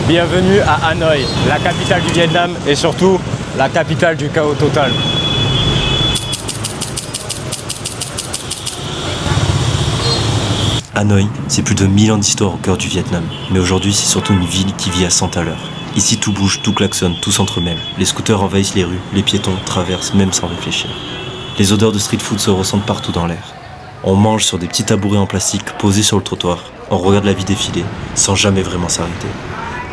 Bienvenue à Hanoï, la capitale du Vietnam et surtout la capitale du chaos total. Hanoï, c'est plus de 1000 ans d'histoire au cœur du Vietnam. Mais aujourd'hui, c'est surtout une ville qui vit à 100 à l'heure. Ici, tout bouge, tout klaxonne, tout s'entremêle. Les scooters envahissent les rues, les piétons traversent même sans réfléchir. Les odeurs de street food se ressentent partout dans l'air. On mange sur des petits tabourets en plastique posés sur le trottoir. On regarde la vie défiler, sans jamais vraiment s'arrêter.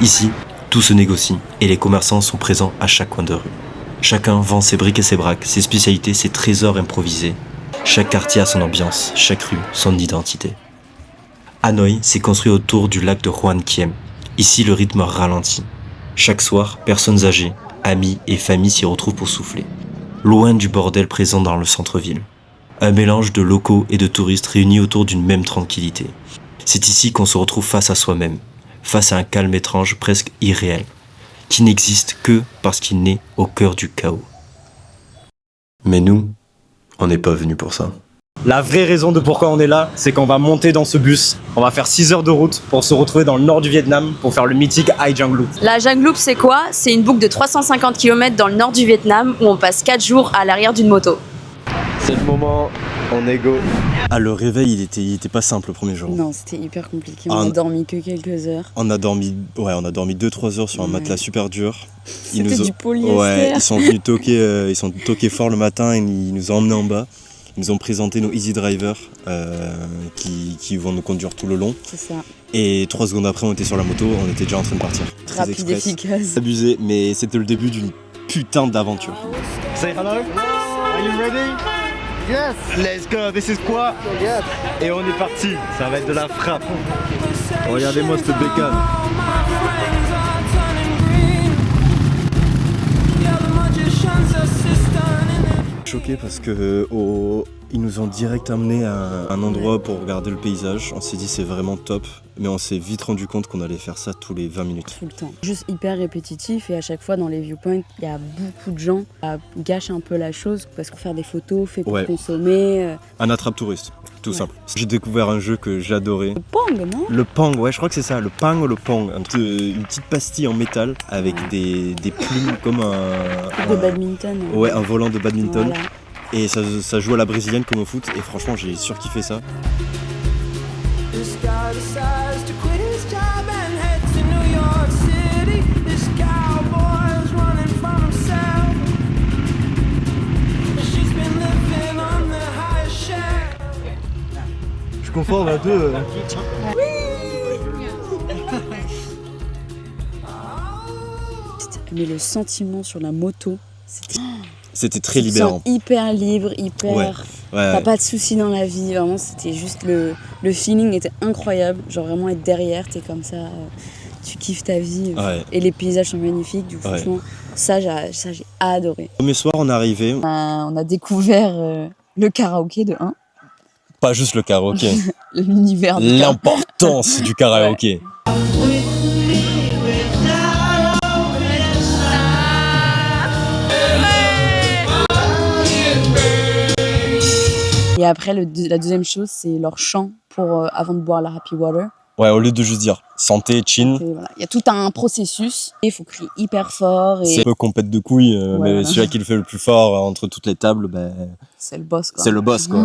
Ici, tout se négocie et les commerçants sont présents à chaque coin de rue. Chacun vend ses briques et ses braques, ses spécialités, ses trésors improvisés. Chaque quartier a son ambiance, chaque rue son identité. Hanoï s'est construit autour du lac de Hoan Kiem. Ici, le rythme ralentit. Chaque soir, personnes âgées, amis et familles s'y retrouvent pour souffler. Loin du bordel présent dans le centre-ville. Un mélange de locaux et de touristes réunis autour d'une même tranquillité. C'est ici qu'on se retrouve face à soi-même, face à un calme étrange presque irréel, qui n'existe que parce qu'il naît au cœur du chaos. Mais nous, on n'est pas venus pour ça. La vraie raison de pourquoi on est là, c'est qu'on va monter dans ce bus. On va faire 6 heures de route pour se retrouver dans le nord du Vietnam pour faire le mythique Hai Giang Loop. La Giang Loop, c'est quoi? C'est une boucle de 350 km dans le nord du Vietnam où on passe 4 jours à l'arrière d'une moto. C'est le moment, on est go. Ah, le réveil, il était pas simple le premier jour. Non, c'était hyper compliqué. On a dormi que quelques heures. On a dormi 2-3 heures sur un matelas super dur. C'était du polyester. Ouais, ils sont venus toquer fort le matin et ils nous ont emmenés en bas. Ils nous ont présenté nos Easy Drivers qui vont nous conduire tout le long. C'est ça. Et 3 secondes après, on était sur la moto, on était déjà en train de partir. Très rapide, express. efficace. Abusé, mais c'était le début d'une putain d'aventure. Say hello. Are you ready? Yes. Let's go. This is quoi? Yes. Et on est parti. Ça va être de la frappe. Regardez-moi cette bécane. Choqué parce que ils nous ont direct amené à un endroit pour regarder le paysage. On s'est dit c'est vraiment top, mais on s'est vite rendu compte qu'on allait faire ça tous les 20 minutes. Tout le temps. Juste hyper répétitif et à chaque fois dans les viewpoints, il y a beaucoup de gens qui gâchent un peu la chose parce qu'on fait des photos, fait pour consommer. Un attrape-touriste, tout simple. J'ai découvert un jeu que j'adorais. Le Pong, non? Le Pong, ouais, je crois que c'est ça, le Pang ou le Pong. Une petite pastille en métal avec des plumes comme un... De badminton. Ouais, un volant de badminton. Voilà. Et ça joue à la brésilienne comme au foot. Et franchement, j'ai surkiffé ça. Je confonds les deux. Mais le sentiment sur la moto, C'était très libérant. Hyper libre, hyper... Ouais. T'as pas de soucis dans la vie, vraiment, c'était juste le feeling était incroyable. Genre vraiment être derrière, t'es comme ça, tu kiffes ta vie. Ouais. Et les paysages sont magnifiques, du coup, franchement, ça j'ai adoré. Premier soir, on est arrivé. On a découvert le karaoké de 1. Pas juste le karaoké. L'univers du L'importance du karaoké. Et après, la deuxième chose, c'est leur chant avant de boire la Happy Water. Ouais, au lieu de juste dire santé, chin. Voilà. Il y a tout un processus. Il faut crier hyper fort. C'est un peu compète de couilles, mais voilà. celui qui le fait le plus fort entre toutes les tables, c'est le boss, quoi. C'est le boss, quoi.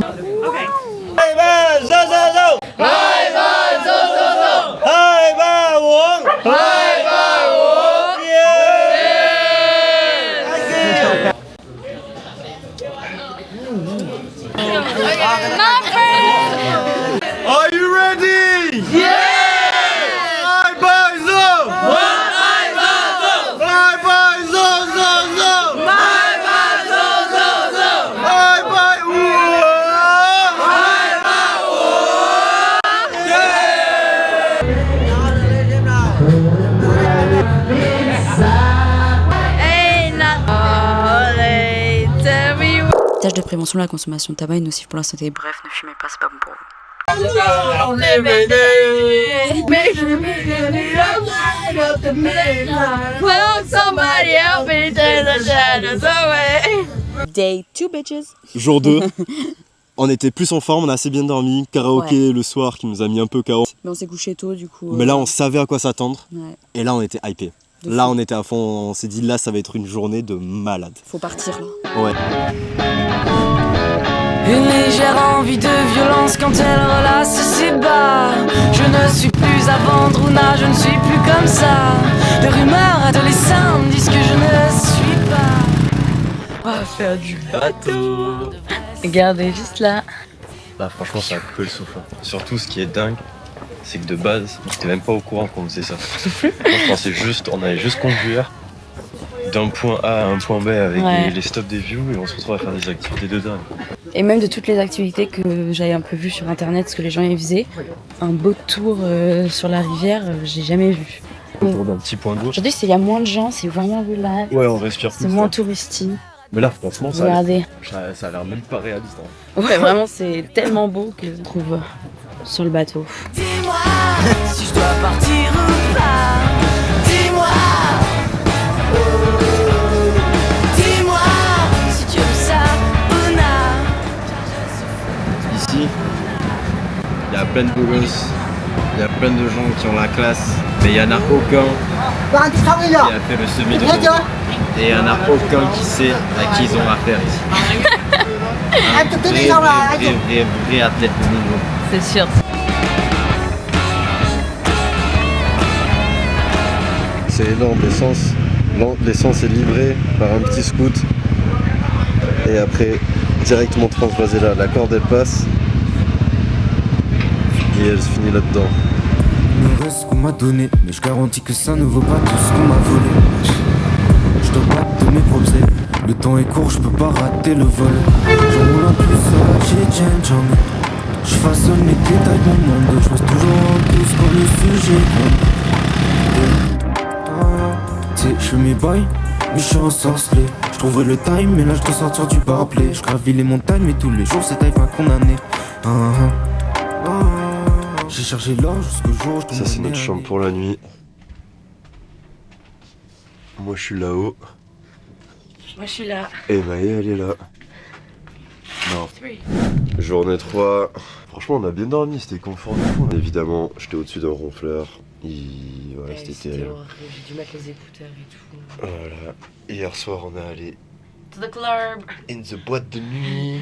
Are you ready? Yeah! Hai Bai Zo! Hai Bai Zo! Hai Bai Zo Zo Zo! Hai Bai Zo Zo Zo! Hai Bai Wo! Hai Bai Tâche de prévention de la consommation de tabac est nocive pour la santé. Bref, ne fumez pas, c'est pas bon pour vous. Day 2, bitches. Jour 2, On était plus en forme, on a assez bien dormi. Karaoké le soir qui nous a mis un peu KO. Mais on s'est couché tôt du coup. Mais là, on savait à quoi s'attendre. Ouais. Et là, on était hypé. Là, on était à fond. On s'est dit, là, ça va être une journée de malade. Faut partir là. Ouais. Une légère envie de violence quand elle relâche ses bas. Je ne suis plus à vendre ou je ne suis plus comme ça. Les rumeurs adolescentes disent que je ne suis pas. On va faire du bateau. Regardez juste là. Là, franchement, ça a coupé le souffle. Surtout, ce qui est dingue, c'est que de base, j'étais même pas au courant qu'on faisait ça. Moi, je pensais juste, on allait juste conduire d'un point A à un point B avec les stops des views et on se retrouve à faire des activités de dingue. Et même de toutes les activités que j'avais un peu vues sur internet, ce que les gens y faisaient, un beau tour sur la rivière, j'ai jamais vu. Autour d'un petit point d'eau. Aujourd'hui, il y a moins de gens, c'est vraiment relax. Ouais, on respire plus. C'est moins touristique. Mais là, franchement, ça Regardez. a l'air même pas réaliste. Hein. Ouais, vraiment, c'est tellement beau que je trouve sur le bateau. Dis-moi si je dois partir ou pas. Dis-moi. Dis-moi si tu aimes ça ou non. Ici, il y a plein de beaux gosses. Il y a plein de gens qui ont la classe. Mais il n'y en a aucun qui a fait le semi de l'eau. Et il n'y en a aucun qui sait à qui ils ont affaire ici. Un vrai athlète de niveau. C'est sûr. C'est énorme, l'essence est livrée par un petit scout. Et après, directement transvasée là. La corde elle passe. Et elle se finit là-dedans. Il me reste ce qu'on m'a donné, mais je garantis que ça ne vaut pas tout ce qu'on m'a volé. Je dois pas te mes propres ailes. Le temps est court, je peux pas rater le vol. J'en roule un plus seul, j'ai j'en ai. Je façonne les détails de mon monde. Je reste toujours en douce quand le sujet compte. Tu sais, je fais mes bails, mais je suis ensorcelé. Je trouverai le time, mais là je dois sortir du barplay. Je gravis les montagnes, mais tous les jours c'est taille pas condamné. J'ai cherché l'or jusqu'au jour où je Ça c'est notre chambre pour la nuit. Moi je suis là-haut. Moi, je suis là. Et Maë elle est là. Non. Journée 3. Franchement on a bien dormi, c'était confort de fou. Évidemment j'étais au-dessus d'un ronfleur. Voilà, c'était terrible. J'ai dû mettre les écouteurs et tout. Voilà. Hier soir on est allé To the club. in the boîte de nuit.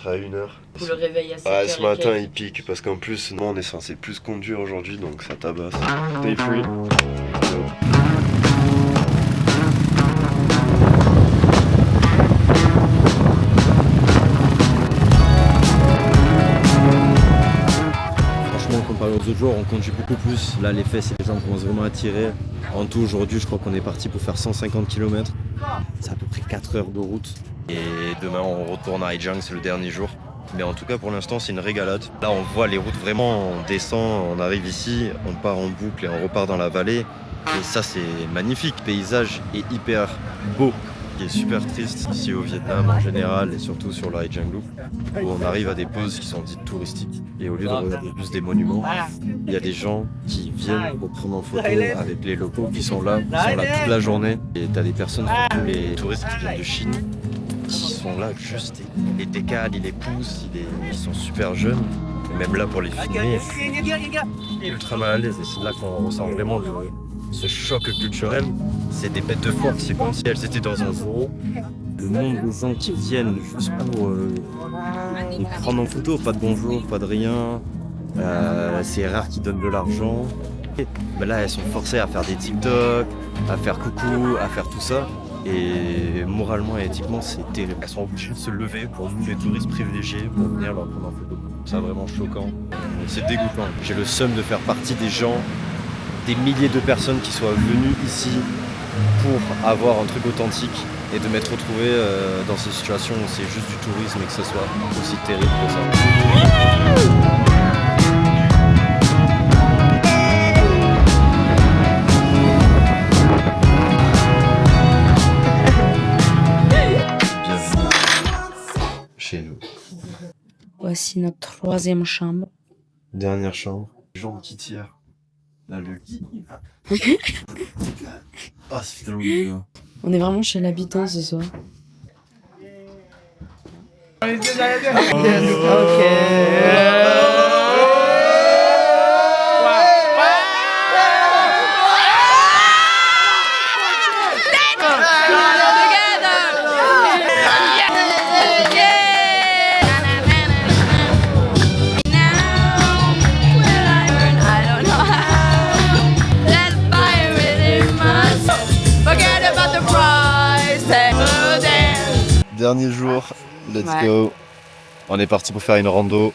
À 1h. Pour le réveil à 7h. Ouais, ce matin il pique parce qu'en plus, nous on est censé plus conduire aujourd'hui donc ça tabasse. Stay free. Franchement, comparé aux autres jours, on conduit beaucoup plus. Là, les fesses et les jambes commencent vraiment à tirer. En tout, aujourd'hui, je crois qu'on est parti pour faire 150 km. C'est à peu près 4 heures de route. Et demain, on retourne à Haejang, c'est le dernier jour. Mais en tout cas, pour l'instant, c'est une régalade. Là, on voit les routes vraiment, on descend, on arrive ici, on part en boucle et on repart dans la vallée. Et ça, c'est magnifique. Le paysage est hyper beau. Ce qui est super triste ici au Vietnam en général et surtout sur le Haejang Loop, où on arrive à des pauses qui sont dites touristiques. Et au lieu de regarder juste des monuments, il y a des gens qui viennent pour prendre en photo avec les locaux qui sont là toute la journée. Et t'as des personnes, surtout les touristes qui viennent de Chine, qui sont là juste, ils les décalent, ils les poussent, ils sont super jeunes. Et même là pour les filmer, ultra mal à l'aise. Et c'est là qu'on ressent vraiment ce choc culturel. C'est des bêtes de force, c'est comme si elles étaient dans un zoo. Le nombre de gens qui viennent juste pour les prendre en photo, pas de bonjour, pas de rien. C'est rare qu'ils donnent de l'argent. Mais là, elles sont forcées à faire des TikTok, à faire coucou, à faire tout ça. Et moralement et éthiquement, c'est terrible. Elles sont obligées de se lever pour nous, les touristes privilégiés, pour venir leur prendre en photo. C'est vraiment choquant. C'est dégoûtant. J'ai le seum de faire partie des gens, des milliers de personnes qui soient venues ici pour avoir un truc authentique et de m'être retrouvé dans ces situations où c'est juste du tourisme et que ce soit aussi terrible que ça. Voici notre troisième chambre. Dernière chambre. Jambe qui tire. Là, le lit. Ah, c'est tellement bien. On est vraiment chez l'habitant ce soir. Dernier jour, let's Ouais. go. On est parti pour faire une rando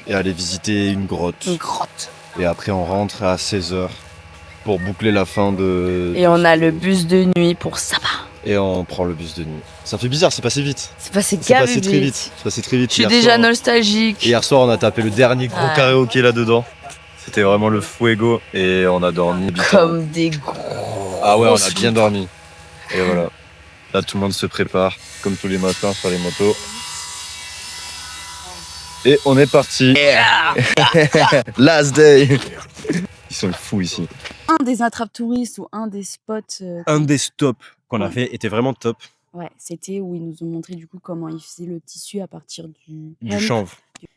et aller visiter une grotte. Une grotte. Et après, on rentre à 16h pour boucler la fin de. Et on a le bus de nuit pour Saba. Et on prend le bus de nuit. Ça fait bizarre, c'est passé vite. C'est passé C'est gavé passé très vite. C'est passé très vite. Je suis Hier déjà soir- nostalgique. Hier soir, on a tapé le dernier gros Ouais. karaoké là-dedans. C'était vraiment le fuego et on a dormi. Comme des gros. Ah ouais, on a bien dormi. Et voilà. Là, tout le monde se prépare, comme tous les matins sur les motos. Et on est parti. Last day. Ils sont fous ici. Un des attrape-touristes ou un des spots. Un des stops qu'on a Ouais. fait était vraiment top. Ouais, c'était où ils nous ont montré du coup comment ils faisaient le tissu à partir du Du hemp. chanvre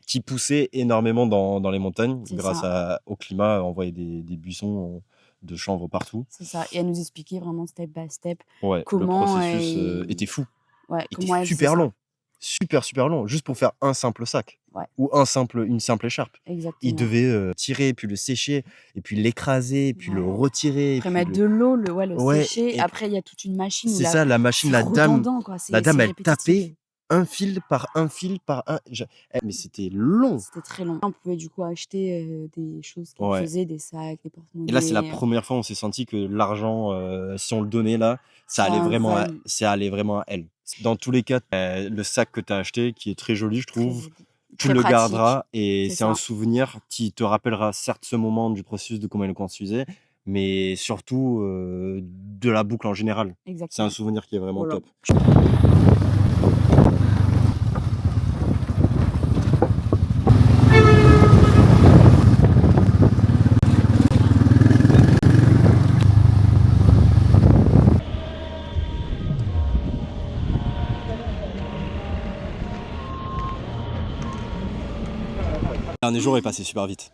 qui poussait énormément dans les montagnes C'est grâce au climat. On voyait des buissons de chanvre partout. C'est ça. Et elle nous expliquait vraiment step by step. Ouais, Comment le processus elle- était fou. Ouais, Il comment était elle super faisait ça. long. Super long. Juste pour faire un simple sac. Ouais. Ou une simple écharpe. Exactement. Il devait tirer, puis le sécher, et puis l'écraser, puis le Ouais. retirer. Après puis mettre le- de l'eau, le Ouais, sécher. et- Après, il y a toute une machine. où C'est ça, la machine, la c'est dame. redondant, quoi. La dame, c'est elle répétitif. tapait un fil par un fil par un. Mais c'était long. C'était très long. On pouvait du coup acheter des choses qu'elle Ouais. faisait, des sacs, des porte-monnaies. Et là, c'est la première fois où on s'est senti que l'argent, si on le donnait là, ça allait vraiment à elle. Dans tous les cas, le sac que tu as acheté, qui est très joli, je trouve, tu très le pratique. garderas et C'est c'est un ça. souvenir qui te rappellera certes ce moment du processus de comment elle le construisait, mais surtout de la boucle en général. C'est Exactement. un souvenir qui est vraiment Voilà. top. Le dernier jour est passé super vite.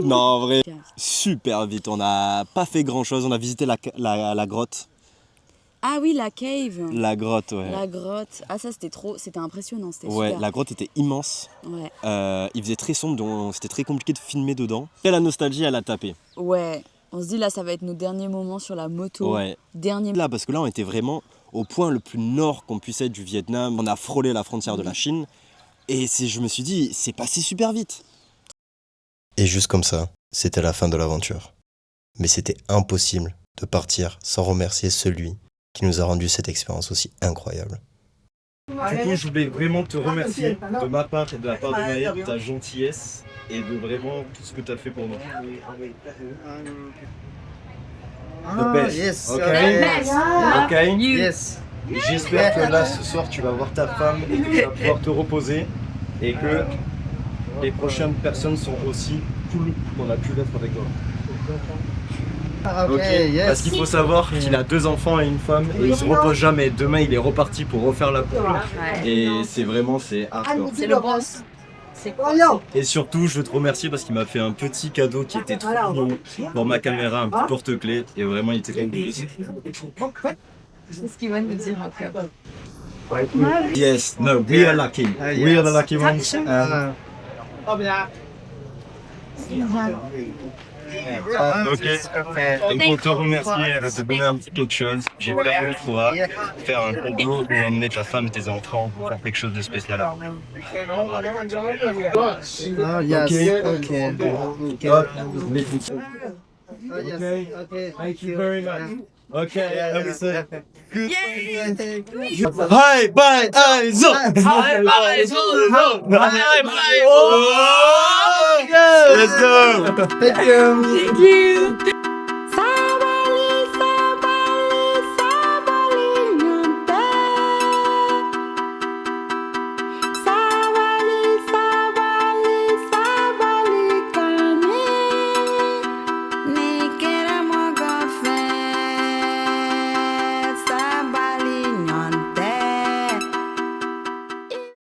Non, en vrai, super vite. On n'a pas fait grand chose. On a visité la grotte. Ah oui, la cave. La grotte, ouais. La grotte. Ah ça, c'était impressionnant. C'était Ouais, super. la grotte était immense. Ouais. Il faisait très sombre, donc c'était très compliqué de filmer dedans. Et la nostalgie, elle a tapé. Ouais. On se dit là, ça va être nos derniers moments sur la moto. Ouais. Dernier. Là, parce que là, on était vraiment au point le plus nord qu'on puisse être du Vietnam. On a frôlé la frontière de la Chine. Et je me suis dit, c'est passé super vite. Et juste comme ça, c'était la fin de l'aventure. Mais c'était impossible de partir sans remercier celui qui nous a rendu cette expérience aussi incroyable. Du coup, je voulais vraiment te remercier de ma part et de la part de Maëlle de ta gentillesse et de vraiment tout ce que tu as fait pour nous. The best. Yes. Ok. Ok. Yes. J'espère que là, ce soir, tu vas voir ta femme et que tu vas pouvoir te reposer et que les prochaines personnes sont aussi cool qu'on a pu l'être avec toi. Ok, Ok. yes. Parce qu'il faut savoir qu'il a 2 enfants et une femme et il se repose jamais. Demain, il est reparti pour refaire la boucle. Et c'est hardcore. C'est le boss. Et surtout, je veux te remercier parce qu'il m'a fait un petit cadeau qui était trop mignon pour ma caméra, un petit porte-clés. Et vraiment, il était compliqué. C'est ce qu'il va nous dire encore. Yes, no, we are lucky. We are the lucky ones. Ok. Et pour te remercier, elle va te donner un petit quelque chose. J'espère que tu pourras faire un cadeau ou emmener ta femme et tes enfants pour faire quelque chose de spécial. Oh, yes. Okay. Okay. Hop, Oh, yes. Okay. Okay. Thank you very much. Okay, everything. Good. Yay. Hi, bye, Aizo! Hi, bye, Aizo! Hi, bye, oh! Let's go! Thank you. Thank you.